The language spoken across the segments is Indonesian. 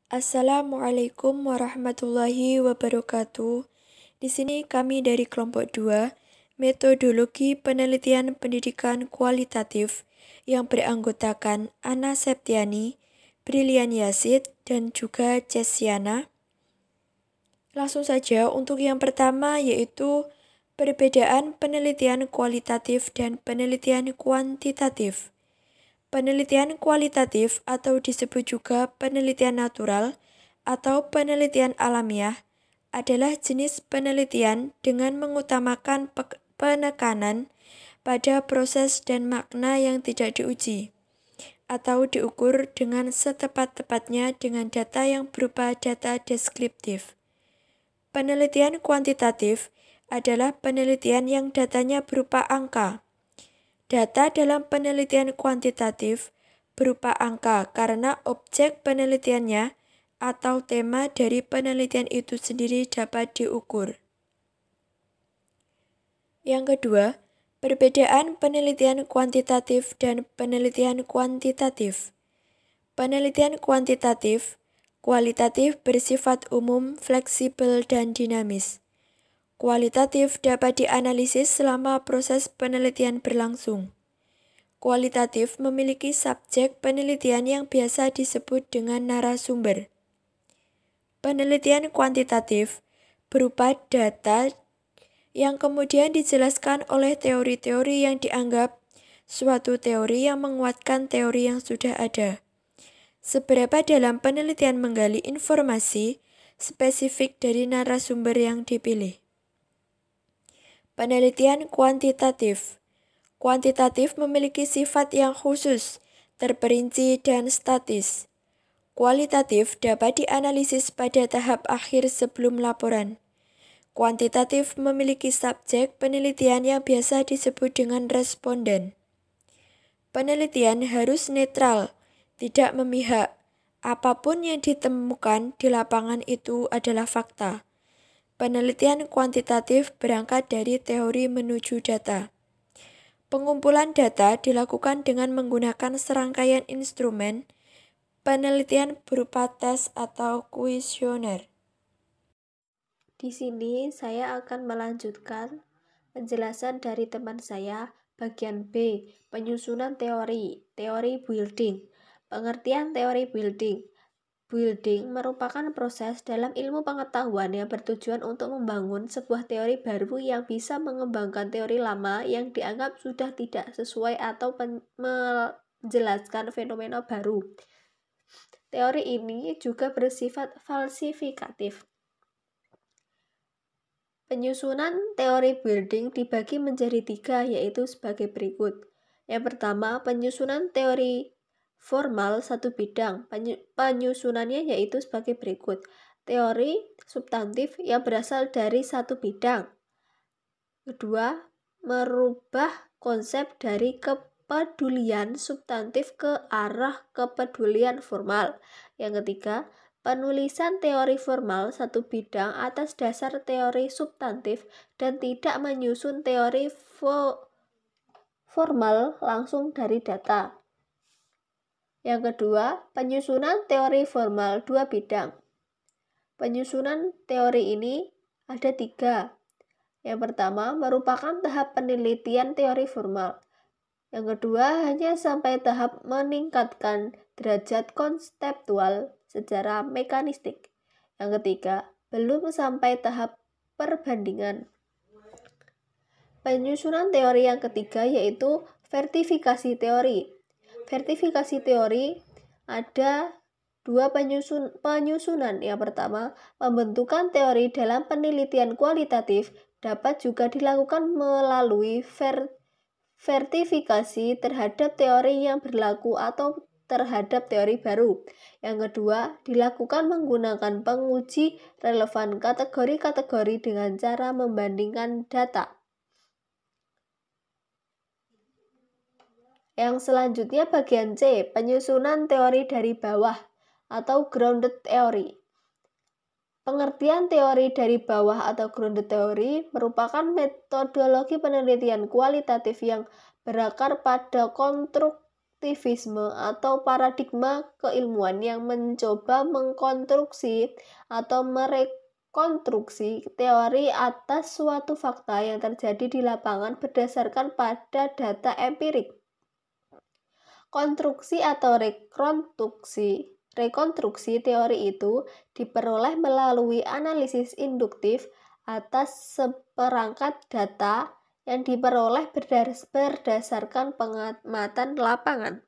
Assalamualaikum warahmatullahi wabarakatuh. Di sini kami dari kelompok 2, metodologi penelitian pendidikan kualitatif yang beranggotakan Ana Septiani, Brilian Yasid, dan juga Cesiana. Langsung saja untuk yang pertama yaitu perbedaan penelitian kualitatif dan penelitian kuantitatif. Penelitian kualitatif atau disebut juga penelitian natural atau penelitian alamiah adalah jenis penelitian dengan mengutamakan penekanan pada proses dan makna yang tidak diuji atau diukur dengan setepat-tepatnya dengan data yang berupa data deskriptif. Penelitian kuantitatif adalah penelitian yang datanya berupa angka. Data dalam penelitian kuantitatif berupa angka karena objek penelitiannya atau tema dari penelitian itu sendiri dapat diukur. Yang kedua, perbedaan penelitian kuantitatif dan penelitian kuantitatif. Penelitian kuantitatif, kualitatif bersifat umum, fleksibel, dan dinamis. Kualitatif dapat dianalisis selama proses penelitian berlangsung. Kualitatif memiliki subjek penelitian yang biasa disebut dengan narasumber. Penelitian kuantitatif berupa data yang kemudian dijelaskan oleh teori-teori yang dianggap suatu teori yang menguatkan teori yang sudah ada. Seberapa dalam penelitian menggali informasi spesifik dari narasumber yang dipilih. Penelitian kuantitatif. Kuantitatif memiliki sifat yang khusus, terperinci, dan statis. Kualitatif dapat dianalisis pada tahap akhir sebelum laporan. Kuantitatif memiliki subjek penelitian yang biasa disebut dengan responden. Penelitian harus netral, tidak memihak. Apapun yang ditemukan di lapangan itu adalah fakta. Penelitian kuantitatif berangkat dari teori menuju data. Pengumpulan data dilakukan dengan menggunakan serangkaian instrumen penelitian berupa tes atau kuesioner. Di sini saya akan melanjutkan penjelasan dari teman saya bagian B, penyusunan teori building. Pengertian teori building. Building merupakan proses dalam ilmu pengetahuan yang bertujuan untuk membangun sebuah teori baru yang bisa mengembangkan teori lama yang dianggap sudah tidak sesuai atau menjelaskan fenomena baru. Teori ini juga bersifat falsifikatif. Penyusunan teori building dibagi menjadi 3, yaitu sebagai berikut. Yang pertama, penyusunan teori formal satu bidang. Penyusunannya yaitu sebagai berikut. Teori substantif yang berasal dari satu bidang. Kedua, merubah konsep dari kepedulian substantif ke arah kepedulian formal. Yang ketiga, penulisan teori formal satu bidang atas dasar teori substantif dan tidak menyusun teori formal langsung dari data. Yang kedua, penyusunan teori formal dua bidang. Penyusunan teori ini ada 3. Yang pertama, merupakan tahap penelitian teori formal. Yang kedua, hanya sampai tahap meningkatkan derajat konseptual secara mekanistik. Yang ketiga, belum sampai tahap perbandingan. Penyusunan teori yang ketiga yaitu vertifikasi teori. Vertifikasi teori ada 2 penyusunan. Yang pertama, pembentukan teori dalam penelitian kualitatif dapat juga dilakukan melalui vertifikasi terhadap teori yang berlaku atau terhadap teori baru. Yang kedua, dilakukan menggunakan penguji relevan kategori-kategori dengan cara membandingkan data. Yang selanjutnya bagian C, penyusunan teori dari bawah atau grounded theory. Pengertian teori dari bawah atau grounded theory merupakan metodologi penelitian kualitatif yang berakar pada konstruktivisme atau paradigma keilmuan yang mencoba mengkonstruksi atau merekonstruksi teori atas suatu fakta yang terjadi di lapangan berdasarkan pada data empirik. Konstruksi atau rekonstruksi teori itu diperoleh melalui analisis induktif atas seperangkat data yang diperoleh berdasarkan pengamatan lapangan.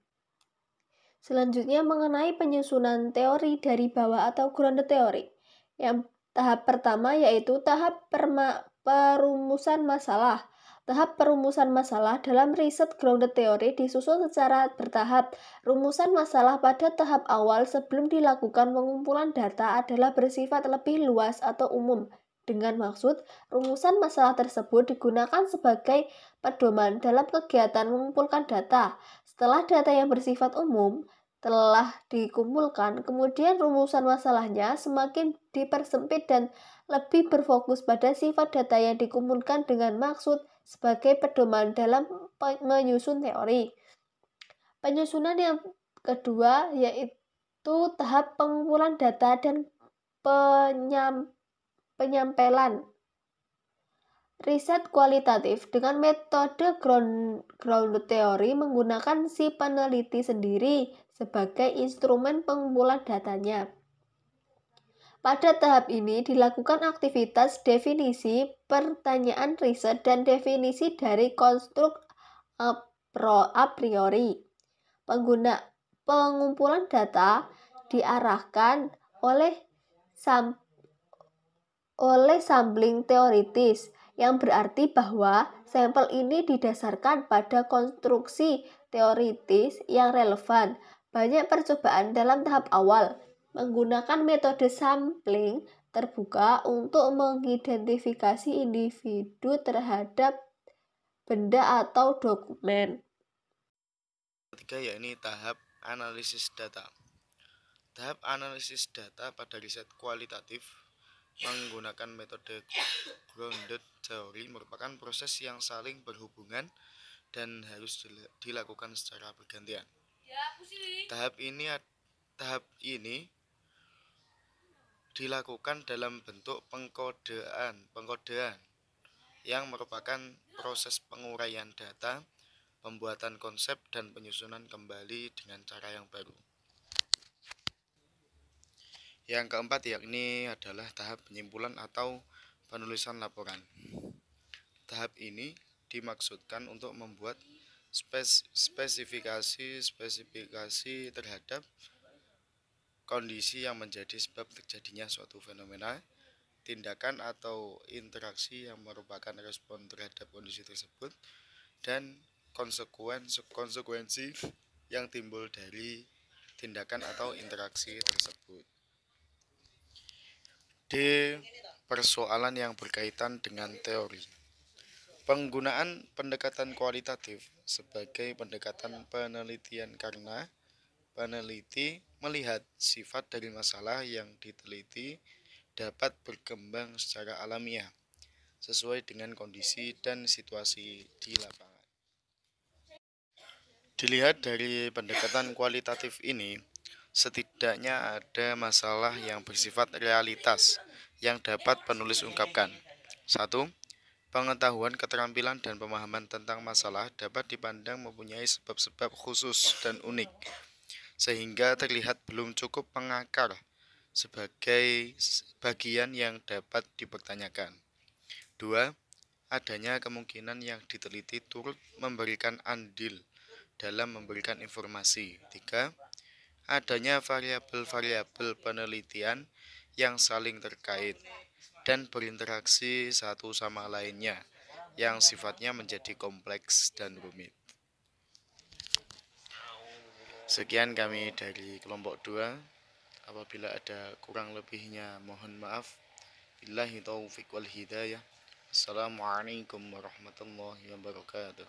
Selanjutnya mengenai penyusunan teori dari bawah atau grounded theory. Yang tahap pertama yaitu tahap perumusan masalah. Tahap perumusan masalah dalam riset grounded theory disusun secara bertahap. Rumusan masalah pada tahap awal sebelum dilakukan pengumpulan data adalah bersifat lebih luas atau umum. Dengan maksud, rumusan masalah tersebut digunakan sebagai pedoman dalam kegiatan mengumpulkan data. Setelah data yang bersifat umum telah dikumpulkan, kemudian rumusan masalahnya semakin dipersempit dan lebih berfokus pada sifat data yang dikumpulkan dengan maksud sebagai pedoman dalam menyusun teori. Penyusunan yang kedua yaitu tahap pengumpulan data dan penyampaian. Riset kualitatif dengan metode grounded theory menggunakan si peneliti sendiri sebagai instrumen pengumpulan datanya. Pada tahap ini dilakukan aktivitas definisi, pertanyaan riset, dan definisi dari konstruk a priori. Pengumpulan data diarahkan oleh sampling teoritis, yang berarti bahwa sampel ini didasarkan pada konstruksi teoritis yang relevan. Banyak percobaan dalam tahap awal menggunakan metode sampling terbuka untuk mengidentifikasi individu terhadap benda atau dokumen. Ketiga yakni tahap analisis data. Tahap analisis data pada riset kualitatif menggunakan metode grounded theory merupakan proses yang saling berhubungan dan harus dilakukan secara bergantian. Tahap ini dilakukan dalam bentuk pengkodean yang merupakan proses penguraian data, pembuatan konsep, dan penyusunan kembali dengan cara yang baru. Yang keempat yakni adalah tahap penyimpulan atau penulisan laporan. Tahap ini dimaksudkan untuk membuat spesifikasi terhadap kondisi yang menjadi sebab terjadinya suatu fenomena, tindakan atau interaksi yang merupakan respon terhadap kondisi tersebut, dan konsekuensi yang timbul dari tindakan atau interaksi tersebut. D. Persoalan yang berkaitan dengan teori. Penggunaan pendekatan kualitatif sebagai pendekatan penelitian karena peneliti melihat sifat dari masalah yang diteliti dapat berkembang secara alamiah sesuai dengan kondisi dan situasi di lapangan. Dilihat dari pendekatan kualitatif ini, setidaknya ada masalah yang bersifat realitas yang dapat penulis ungkapkan. 1. Pengetahuan, keterampilan, dan pemahaman tentang masalah dapat dipandang mempunyai sebab-sebab khusus dan unik, sehingga terlihat belum cukup mengakar sebagai bagian yang dapat dipertanyakan. 2. Adanya kemungkinan yang diteliti turut memberikan andil dalam memberikan informasi. 3. Adanya variabel-variabel penelitian yang saling terkait dan berinteraksi satu sama lainnya yang sifatnya menjadi kompleks dan rumit. Sekian kami dari kelompok 2. Apabila ada kurang lebihnya mohon maaf. Billahi taufiq wal hidayah. Assalamualaikum warahmatullahi wabarakatuh.